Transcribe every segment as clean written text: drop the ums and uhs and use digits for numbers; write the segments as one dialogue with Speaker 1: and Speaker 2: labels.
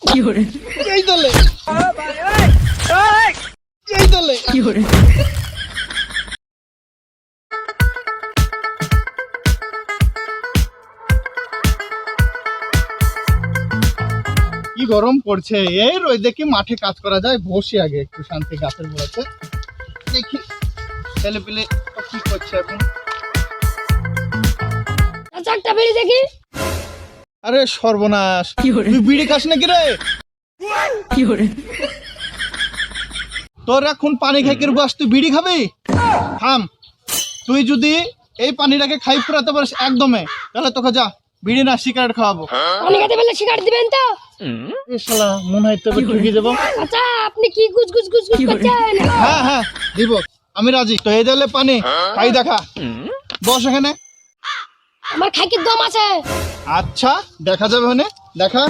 Speaker 1: এই দলে এই দলে কি গরম পড়ছে, এই রোদে কি মাঠে কাজ করা যায়? বসি আগে একটু শান্তি গাছের গোড়াতে, দেখি ছেলে পেলে কি করছে এখন।
Speaker 2: একটা বিড়ি দেখি।
Speaker 1: আরে সর্বনাশ, তুই বিড়ি খাস নাকি রে? তোর এখন পানি খাই কেরবো, তুই বিড়ি খাবি? থাম, তুই যদি এই পানিটাকে খাই ফুরাতে পারিস একদমে, তাহলে তোকে যা বিড়ি না সিগারেট খাওয়াবো।
Speaker 2: পানি খেতে বললে সিগারেট দিবেন তো?
Speaker 1: এ শালা মনে হয় তবে ঠকে যাবো।
Speaker 2: আচ্ছা আপনি কি গুজ গুজ গুজ গুজ করছেন?
Speaker 1: হ্যাঁ হ্যাঁ দিব, আমি রাজি। তো এই দলে পানি খাই দেখা, বস এখানে।
Speaker 2: আমার খাইকে দম আছে।
Speaker 1: আচ্ছা দেখা যাবে, ওখানে দেখা।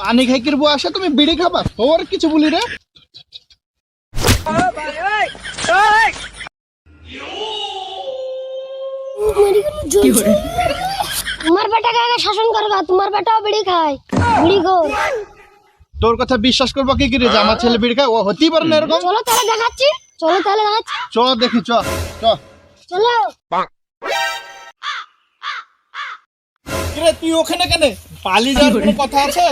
Speaker 1: পানি খাই কিরবো আসে, তুমি বিড়ি খাবা? তোর কিছু বলি রে।
Speaker 2: তোমার বেটাকে আগে শাসন করবা, তোমার বেটাও বিড়ি খায়, বিড়ি খোর।
Speaker 1: তোর কথা বিশ্বাস করবো কি করে যে আমার ছেলে বিড়ি খায়? ও হতেই পারে না এরকম।
Speaker 2: চলো তাহলে দেখাচ্ছি, চলো তাহলে দেখাচ্ছি।
Speaker 1: চ দেখি, চ চ
Speaker 2: চলো।
Speaker 1: কিরে তুই ওখানে কেন? পালিয়ে যাওয়ার কোনো কথা আছে?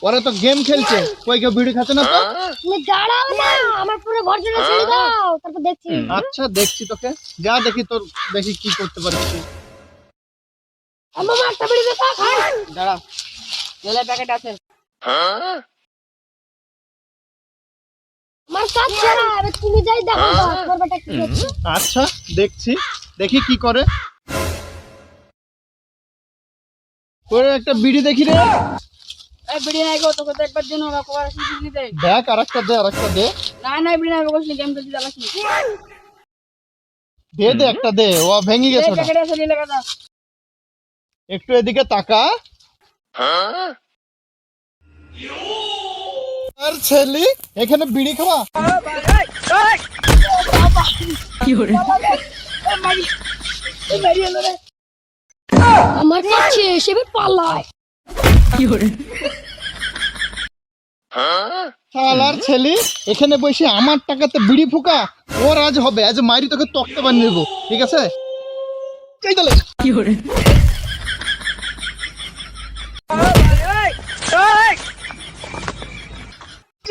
Speaker 1: ওরা তো গেম খেলছে, কই কেউ বিড়ি খাচ্ছে না তো।
Speaker 2: তুমি দাঁড়াও না, আমার পুরো ঘরটা ছেড়ে দাও, তারপর দেখছি।
Speaker 1: আচ্ছা দেখছি তোকে, যা দেখি তোর, দেখি কি করতে পারিস তুই।
Speaker 2: আমার একটা বিড়ি দে তো, খাই।
Speaker 3: দাঁড়া, তেলের প্যাকেট আছে।
Speaker 2: আমার কাজ ছাড়া, এবার তুমি যাই দেখো তোমার বেটা কি করছে।
Speaker 1: আচ্ছা দেখছি, দেখি কি করে। তোর একটা বিড়ি দেখি রে।
Speaker 3: এই বিড়ি নাই গো, তোকে তো একবার দিন ওরা কোয়ার আসি বিড়ি দে।
Speaker 1: দেখ আরেকটা দে, আরেকটা দে।
Speaker 3: না না বিড়ি নাই গো, গেম খেলতে যাচ্ছি।
Speaker 1: দে দে একটা দে, ও ভেঙে গেছে
Speaker 3: এই
Speaker 1: ওটা।
Speaker 3: প্যাকেট আছে, নিয়ে লাগা দাও।
Speaker 1: একটু এদিকে তাকা। আর ছেলে এখানে বিড়ি খাওয়া?
Speaker 2: আমার কাছে এসে পালায়।
Speaker 1: শালার ছেলে এখানে বসে আমার টাকাতে বিড়ি ফুকা, ওর আজ হবে, আজ মাইরি তোকে তক্তে বানিয়ে নেবো, ঠিক আছে? এই দলে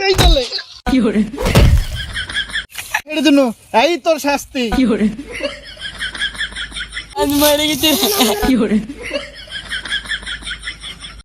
Speaker 1: এই দলে এর জন্য এই তোর শাস্তি।
Speaker 3: আমি মারা গেছি।